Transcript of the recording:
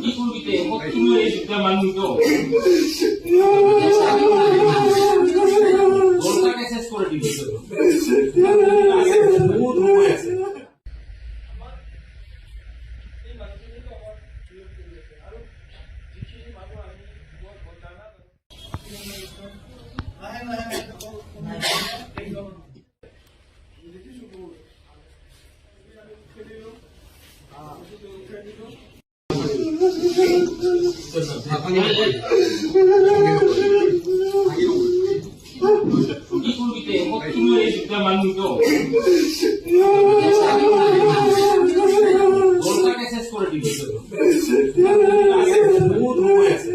이불기때 허투루에 진짜 맞는 거. 너가 শেষ করে দিবি তো। বহুত হয়ে আছে। 이불기때 허투루에 진짜 맞는 거. 너가 শেষ করে দিবি তো। বহুত হয়ে আছে।